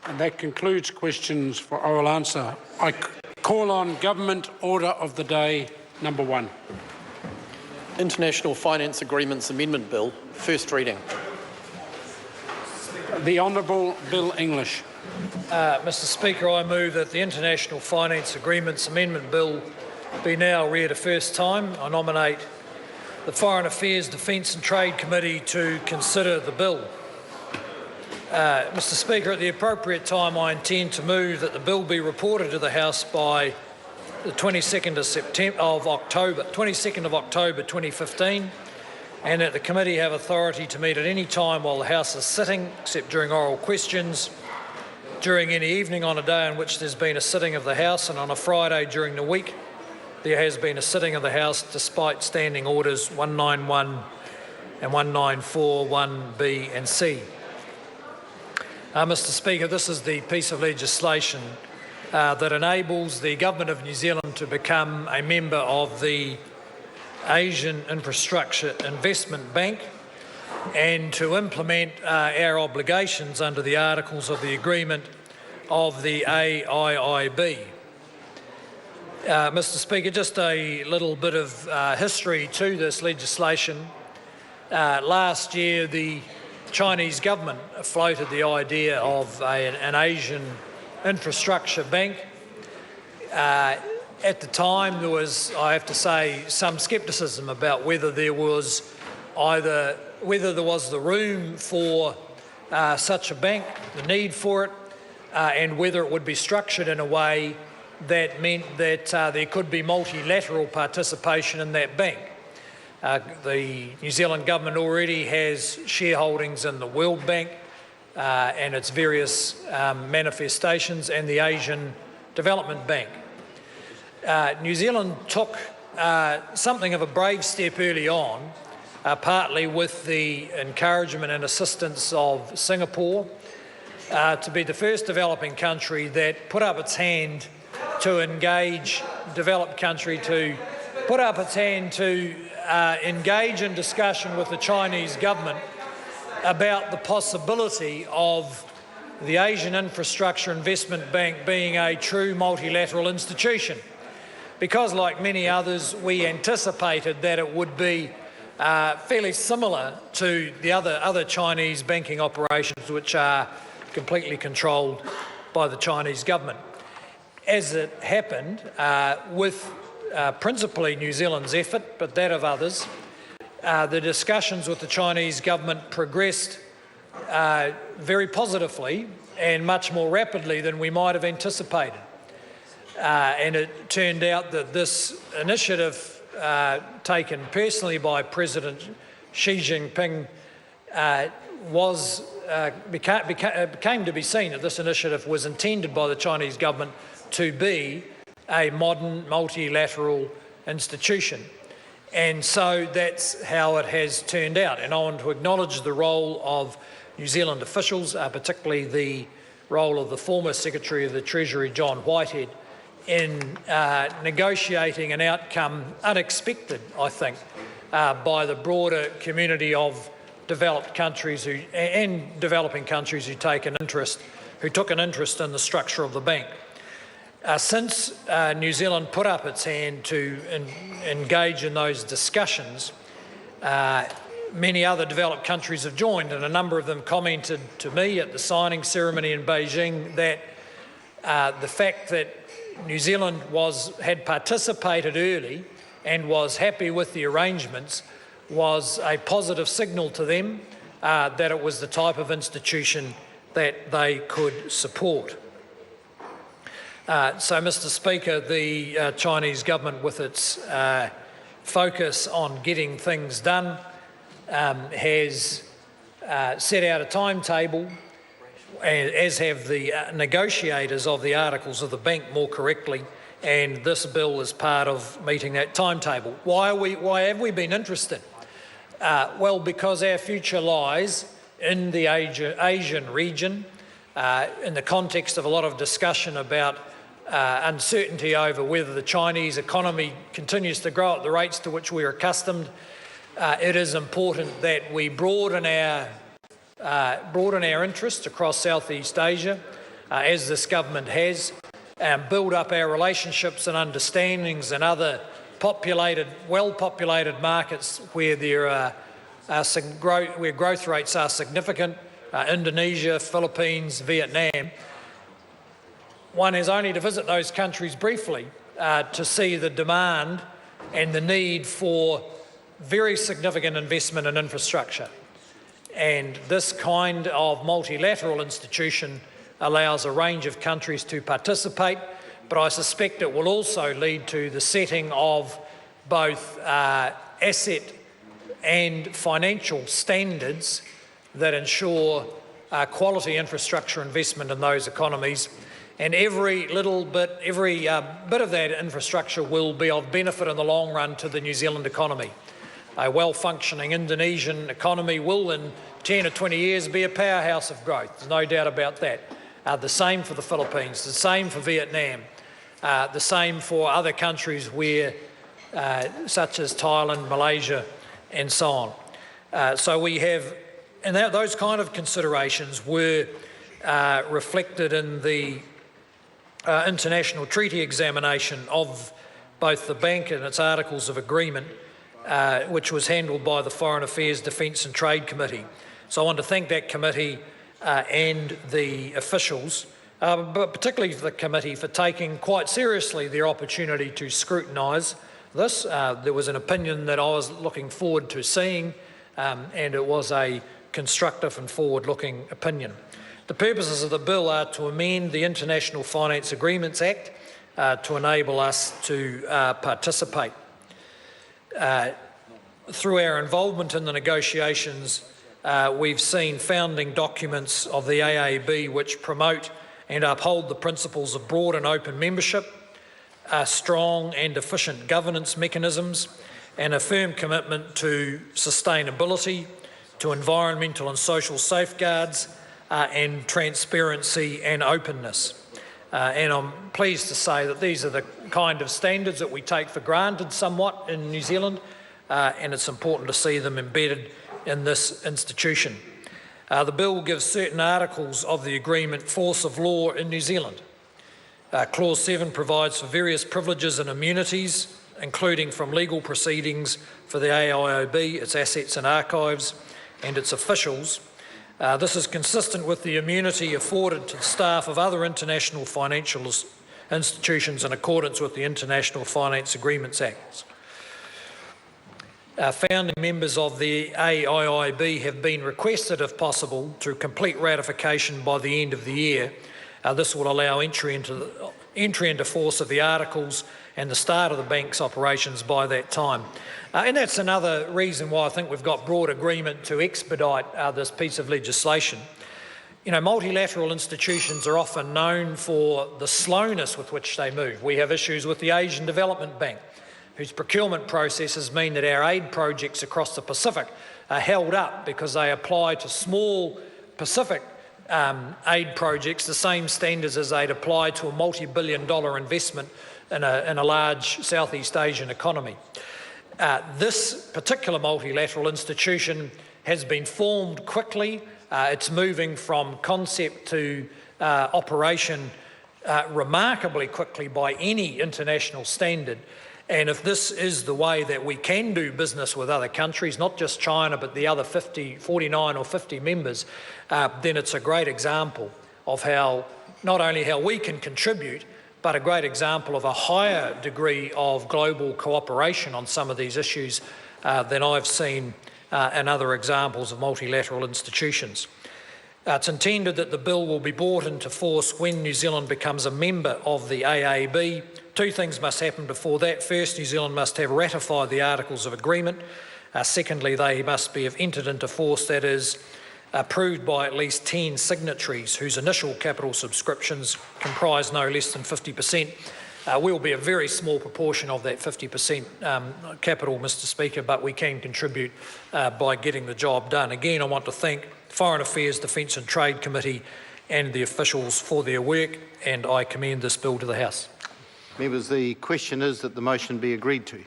And that concludes questions for oral answer. I call on Government Order of the Day number 1. International Finance Agreements Amendment Bill, first reading. The Honourable Bill English. Mr Speaker, I move that the International Finance Agreements Amendment Bill be now read a first time. I nominate the Foreign Affairs, Defence and Trade Committee to consider the bill. Mr Speaker, at the appropriate time I intend to move that the bill be reported to the House by the 22nd of October 2015, and that the committee have authority to meet at any time while the House is sitting, except during oral questions, during any evening on a day on which there's been a sitting of the House, and on a Friday during the week there has been a sitting of the House, despite Standing Orders 191 and 194, 1B and C. Mr Speaker, this is the piece of legislation that enables the Government of New Zealand to become a member of the Asian Infrastructure Investment Bank and to implement our obligations under the Articles of the Agreement of the AIIB. Mr Speaker, just a little bit of history to this legislation. Last year, the Chinese government floated the idea of an Asian infrastructure bank. At the time, there was, I have to say, some scepticism about whether there was the room for such a bank, the need for it, and whether it would be structured in a way that meant that there could be multilateral participation in that bank. The New Zealand government already has shareholdings in the World Bank and its various manifestations, and the Asian Development Bank. New Zealand took something of a brave step early on, partly with the encouragement and assistance of Singapore, to be the first developing country that put up its hand to engage engage in discussion with the Chinese government about the possibility of the Asian Infrastructure Investment Bank being a true multilateral institution. Because, like many others, we anticipated that it would be fairly similar to the other Chinese banking operations, which are completely controlled by the Chinese government. As it happened, with principally New Zealand's effort, but that of others, the discussions with the Chinese government progressed very positively and much more rapidly than we might have anticipated. And it turned out that this initiative taken personally by President Xi Jinping became to be seen that this initiative was intended by the Chinese government to be a modern multilateral institution. And so that's how it has turned out. And I want to acknowledge the role of New Zealand officials, particularly the role of the former Secretary of the Treasury, John Whitehead, in negotiating an outcome unexpected, I think, by the broader community of developed countries and developing countries who took an interest in the structure of the bank. Since New Zealand put up its hand to engage in those discussions, many other developed countries have joined, and a number of them commented to me at the signing ceremony in Beijing that the fact that New Zealand had participated early and was happy with the arrangements was a positive signal to them that it was the type of institution that they could support. So, Mr Speaker, the Chinese government, with its focus on getting things done, has set out a timetable, as have the negotiators of the Articles of the Bank more correctly, and this bill is part of meeting that timetable. Why have we been interested? Well, because our future lies in the Asian region, in the context of a lot of discussion about uncertainty over whether the Chinese economy continues to grow at the rates to which we are accustomed. It is important that we broaden our interests across Southeast Asia, as this government has, build up our relationships and understandings in other well-populated markets where there are where growth rates are significant, Indonesia, Philippines, Vietnam. One has only to visit those countries briefly to see the demand and the need for very significant investment in infrastructure. And this kind of multilateral institution allows a range of countries to participate, but I suspect it will also lead to the setting of both asset and financial standards that ensure quality infrastructure investment in those economies. And every bit of that infrastructure will be of benefit in the long run to the New Zealand economy. A well-functioning Indonesian economy will, in 10 or 20 years, be a powerhouse of growth. There's no doubt about that. The same for the Philippines, the same for Vietnam, the same for other countries where, such as Thailand, Malaysia, and so on. So we have, and those kind of considerations were reflected in the international treaty examination of both the bank and its articles of agreement, which was handled by the Foreign Affairs, Defence and Trade Committee. So I want to thank that committee and the officials, but particularly the committee, for taking quite seriously their opportunity to scrutinise this. There was an opinion that I was looking forward to seeing, and it was a constructive and forward-looking opinion. The purposes of the bill are to amend the International Finance Agreements Act to enable us to participate. Through our involvement in the negotiations, we've seen founding documents of the AAB which promote and uphold the principles of broad and open membership, strong and efficient governance mechanisms, and a firm commitment to sustainability, to environmental and social safeguards, and transparency and openness. And I'm pleased to say that these are the kind of standards that we take for granted somewhat in New Zealand, and it's important to see them embedded in this institution. The bill gives certain articles of the agreement force of law in New Zealand. Clause 7 provides for various privileges and immunities, including from legal proceedings for the AIOB, its assets and archives, and its officials. This is consistent with the immunity afforded to the staff of other international financial institutions in accordance with the International Finance Agreements Act. Founding members of the AIIB have been requested, if possible, to complete ratification by the end of the year. This will allow entry into force of the articles and the start of the bank's operations by that time. And that's another reason why I think we've got broad agreement to expedite this piece of legislation. You know, multilateral institutions are often known for the slowness with which they move. We have issues with the Asian Development Bank, whose procurement processes mean that our aid projects across the Pacific are held up because they apply to small Pacific aid projects the same standards as they'd apply to a multi-billion-dollar investment in a large Southeast Asian economy. This particular multilateral institution has been formed quickly. It's moving from concept to operation remarkably quickly by any international standard. And if this is the way that we can do business with other countries, not just China, but the other 49 or 50 members, then it's a great example of how, not only how we can contribute, but a great example of a higher degree of global cooperation on some of these issues than I've seen in other examples of multilateral institutions. It's intended that the bill will be brought into force when New Zealand becomes a member of the AAB. Two things must happen before that. First, New Zealand must have ratified the Articles of Agreement. Secondly, they must have entered into force, that is, approved by at least 10 signatories whose initial capital subscriptions comprise no less than 50%. We'll be a very small proportion of that 50% capital, Mr Speaker, but we can contribute by getting the job done. Again, I want to thank the Foreign Affairs, Defence and Trade Committee and the officials for their work, and I commend this bill to the House. Members, the question is that the motion be agreed to.